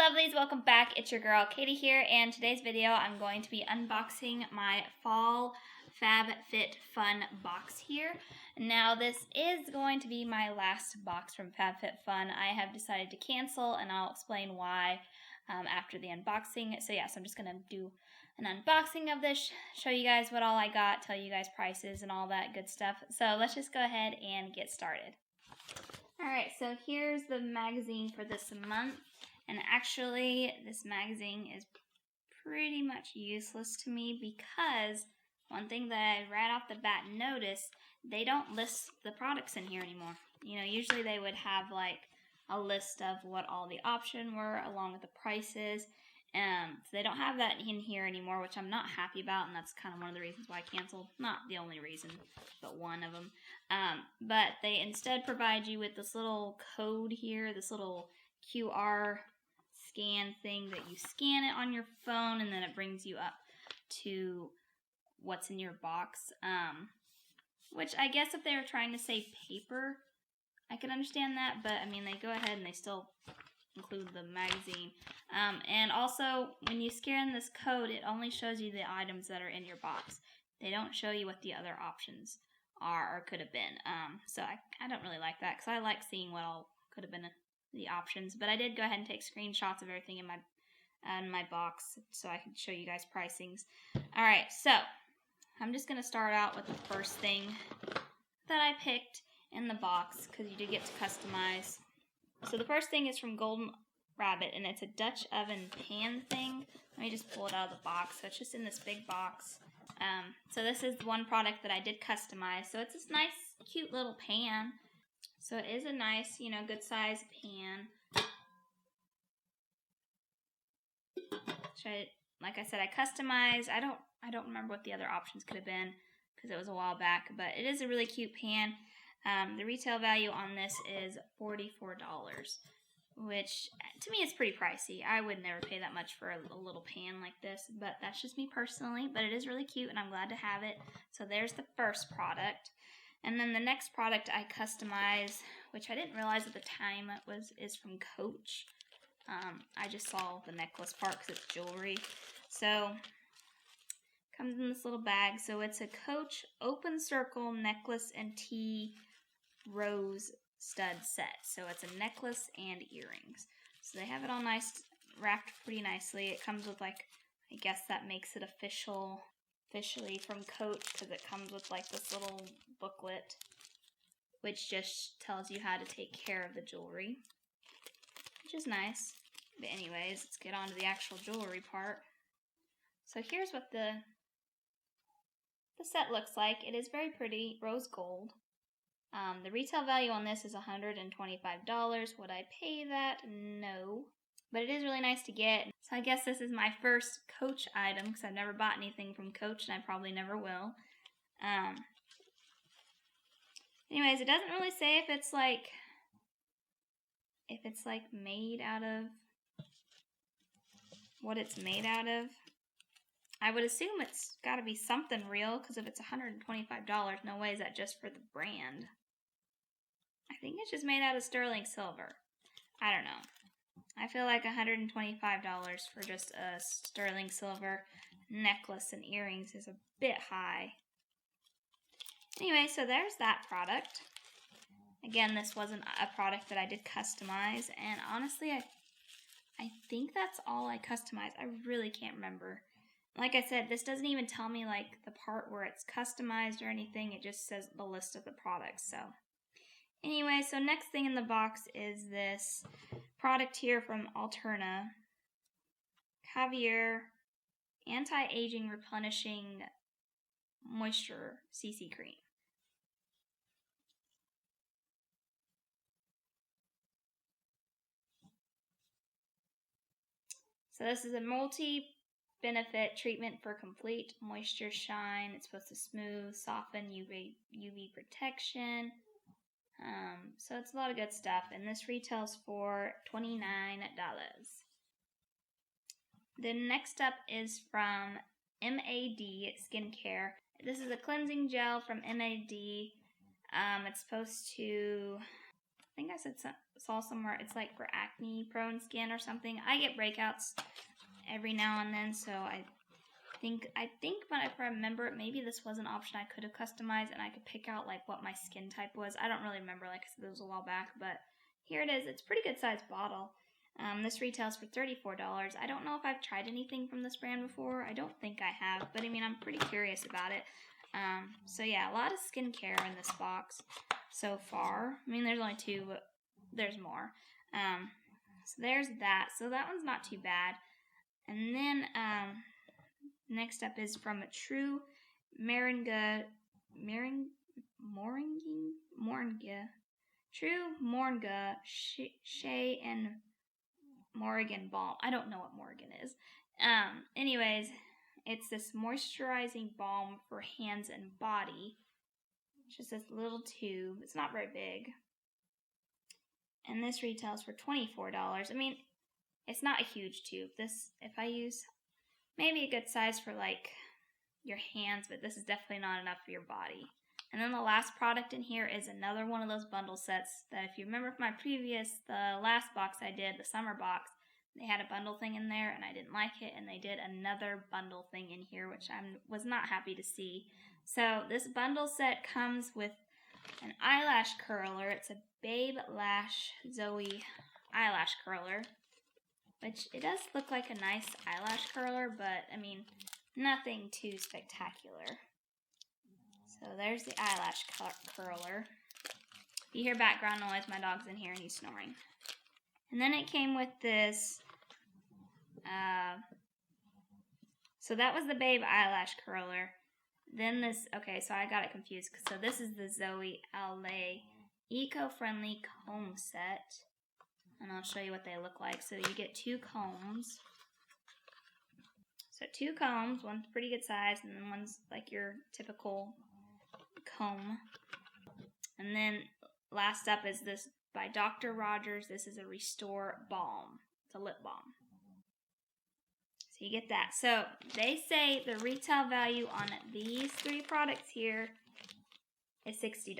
lovelies, welcome back. It's your girl Katie here, and today's video I'm going to be unboxing my fall FabFitFun box here. Now this is going to be my last box from FabFitFun. I have decided to cancel, and I'll explain why after the unboxing. So I'm just going to do an unboxing of this, show you guys what all I got, tell you guys prices and all that good stuff. So let's just go ahead and get started. Alright, so here's the magazine for this month. And actually, this magazine is pretty much useless to me because one thing that I right off the bat noticed, they don't list the products in here anymore. You know, usually they would have like a list of what all the options were along with the prices. So they don't have that in here anymore, which I'm not happy about, and that's kind of one of the reasons why I canceled. Not the only reason, but one of them. But they instead provide you with this little code here, this little QR scan thing that you scan it on your phone, and then it brings you up to what's in your box. Which I guess if they were trying to say paper, I could understand that, but I mean, they go ahead and they still include the magazine. And also, when you scan this code, it only shows you the items that are in your box. They don't show you what the other options are or could have been. So I don't really like that because I like seeing what all could have been the options. But I did go ahead and take screenshots of everything in my box so I could show you guys pricings. Alright, so I'm just going to start out with the first thing that I picked in the box because you do get to customize. So the first thing is from Golden Rabbit, and it's a Dutch oven pan thing. Let me just pull it out of the box. So it's just in this big box. So this is one product that I did customize. So it's this nice, cute little pan. So it is a nice, good size pan. Like I said, I customized. I don't remember what the other options could have been because it was a while back, but it is a really cute pan. The retail value on this is $44, which to me is pretty pricey. I would never pay that much for a little pan like this, but that's just me personally. But it is really cute, and I'm glad to have it. So there's the first product. And then the next product I customized, which I didn't realize at the time is from Coach. I just saw the necklace part because it's jewelry. So comes in this little bag. So it's a Coach open circle necklace and tea rose stud set. So it's a necklace and earrings. So they have it all nice, wrapped pretty nicely. It comes with I guess that makes it officially from Coach because it comes with this little booklet which just tells you how to take care of the jewelry, which is nice. But anyways, let's get on to the actual jewelry part. So here's what the set looks like. It is very pretty, rose gold. The retail value on this is $125. Would I pay that? No. But it is really nice to get. So I guess this is my first Coach item because I've never bought anything from Coach, and I probably never will. Anyways, it doesn't really say if it's made out of what it's made out of. I would assume it's got to be something real because if it's $125, no way is that just for the brand. I think it's just made out of sterling silver. I don't know. I feel like $125 for just a sterling silver necklace and earrings is a bit high. Anyway, so there's that product. Again, this wasn't a product that I did customize, and honestly, I think that's all I customized. I really can't remember. Like I said, this doesn't even tell me the part where it's customized or anything. It just says the list of the products. So anyway, so next thing in the box is this product here from Alterna. Caviar Anti-Aging Replenishing Moisture CC Cream. So this is a multi-benefit treatment for complete moisture shine. It's supposed to smooth, soften, UV protection. So it's a lot of good stuff. And this retails for $29. Then next up is from MAD Skincare. This is a cleansing gel from MAD. It's supposed to think I saw somewhere it's like for acne prone skin or something. I get breakouts every now and then, so I think but if I remember it, maybe this was an option I could have customized and I could pick out like what my skin type was. I don't really remember, like I said, it was a while back, but here it is. It's a pretty good sized bottle. This retails for $34. I don't know if I've tried anything from this brand before. I don't think I have, but I mean, I'm pretty curious about it. So yeah, a lot of skincare in this box so far. I mean, there's only 2, but there's more. So there's that. So that one's not too bad. And then next up is from a True Moringa Shea and Morgan Balm. I don't know what Morgan is. Anyways, it's this moisturizing balm for hands and body. It's just this little tube. It's not very big. And this retails for $24. I mean, it's not a huge tube. This, if I use, maybe a good size for like your hands, but this is definitely not enough for your body. And then the last product in here is another one of those bundle sets that, if you remember from the last box I did, the summer box, they had a bundle thing in there and I didn't like it, and they did another bundle thing in here, which I was not happy to see. So this bundle set comes with an eyelash curler. It's a Babe Lash Zoe eyelash curler, which it does look like a nice eyelash curler, but I mean, nothing too spectacular. So there's the eyelash curler. If you hear background noise, my dog's in here and he's snoring. And then it came with this, so that was the Babe eyelash curler. Then this, okay, so I got it confused. So this is the Zoe LA Eco-Friendly Comb Set. And I'll show you what they look like. So you get 2 combs. So 2 combs, one's pretty good size, and then one's like your typical comb. And then last up is this by Dr. Rogers. This is a Restore Balm. It's a lip balm. So you get that. So they say the retail value on these 3 products here is $60.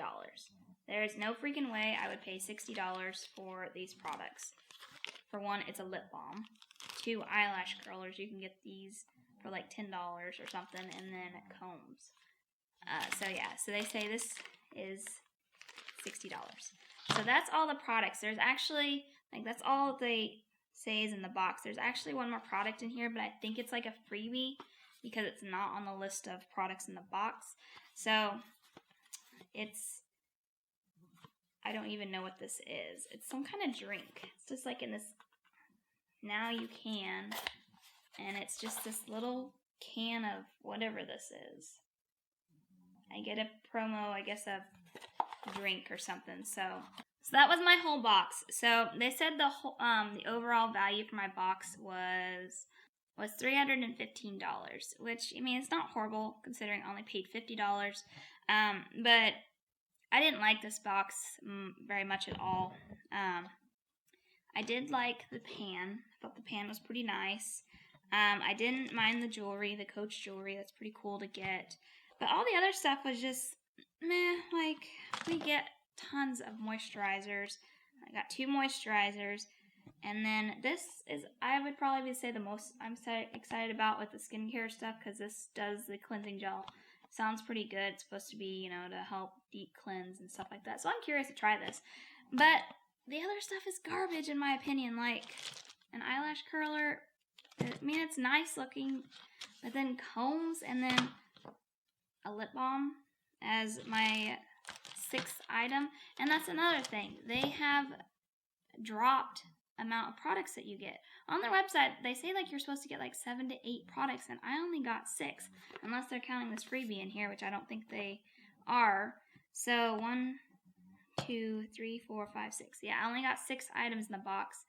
There is no freaking way I would pay $60 for these products. For one, it's a lip balm. 2 eyelash curlers. You can get these for like $10 or something, and then combs. So yeah, so they say this is $60. So that's all the products. There's actually, like, that's all they say is in the box. There's actually one more product in here, but I think it's like a freebie because it's not on the list of products in the box. So it's, I don't even know what this is. It's some kind of drink. It's just like in this, now you can, and it's just this little can of whatever this is. I get a promo, I guess, a drink or something. So that was my whole box. So they said the whole, the overall value for my box was $315, which, I mean, it's not horrible considering I only paid $50. But I didn't like this box very much at all. I did like the pan. I thought the pan was pretty nice. I didn't mind the jewelry, the Coach jewelry. That's pretty cool to get. But all the other stuff was just meh. Like, we get tons of moisturizers. I got 2 moisturizers. And then this is, I would probably say, the most I'm excited about with the skincare stuff, because this does the cleansing gel. Sounds pretty good. It's supposed to be, you know, to help deep cleanse and stuff like that. So I'm curious to try this. But the other stuff is garbage in my opinion. Like an eyelash curler, I mean, it's nice looking, but then combs and then a lip balm as my 6th item. And that's another thing. They have dropped amount of products that you get. On their website, they say like you're supposed to get like 7 to 8 products, and I only got 6, unless they're counting this freebie in here, which I don't think they are. So 1, 2, 3, 4, 5, 6. Yeah, I only got 6 items in the box.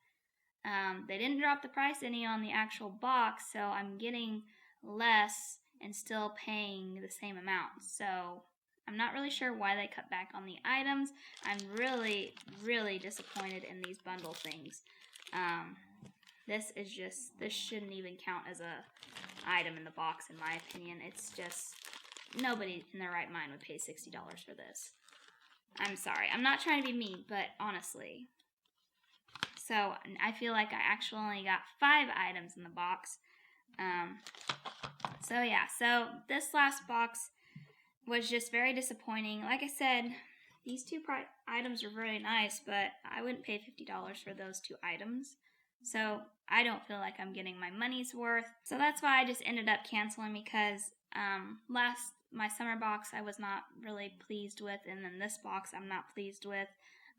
They didn't drop the price any on the actual box, so I'm getting less and still paying the same amount. So I'm not really sure why they cut back on the items. I'm really, really disappointed in these bundle things. This shouldn't even count as a item in the box, in my opinion. It's just, nobody in their right mind would pay $60 for this. I'm sorry. I'm not trying to be mean, but honestly. So I feel like I actually only got 5 items in the box. So yeah, so this last box was just very disappointing. Like I said, these 2 items are really nice, but I wouldn't pay $50 for those 2 items. So I don't feel like I'm getting my money's worth. So that's why I just ended up canceling, because my summer box I was not really pleased with, and then this box I'm not pleased with.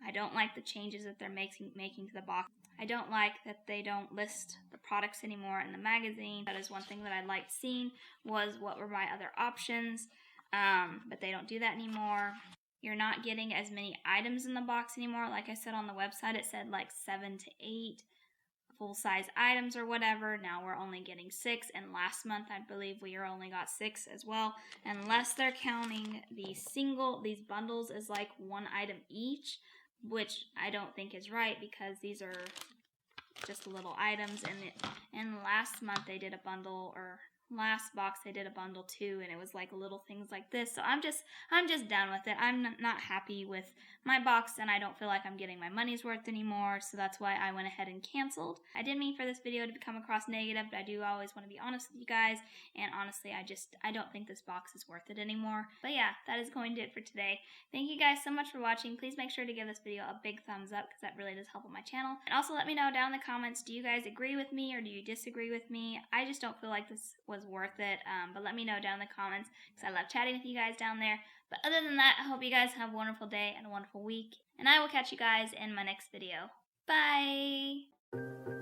I don't like the changes that they're making to the box. I don't like that they don't list the products anymore in the magazine. That is one thing that I liked seeing, was what were my other options, but they don't do that anymore. You're not getting as many items in the box anymore. Like I said on the website, it said like 7 to 8 full-size items or whatever. Now we're only getting 6, and last month I believe we only got 6 as well, unless they're counting these bundles as like 1 item each, which I don't think is right, because these are just little items, and last month they did a bundle, or last box they did a bundle too, and it was like little things like this. So I'm just done with it. I'm not happy with my box, and I don't feel like I'm getting my money's worth anymore, so that's why I went ahead and canceled. I didn't mean for this video to come across negative, but I do always want to be honest with you guys, and honestly I don't think this box is worth it anymore. But yeah, that is going to do it for today. Thank you guys so much for watching. Please make sure to give this video a big thumbs up, because that really does help on my channel. And also let me know down in the comments, do you guys agree with me or do you disagree with me? I just don't feel like this was worth it, but let me know down in the comments, because I love chatting with you guys down there. But other than that, I hope you guys have a wonderful day and a wonderful week, and I will catch you guys in my next video. Bye!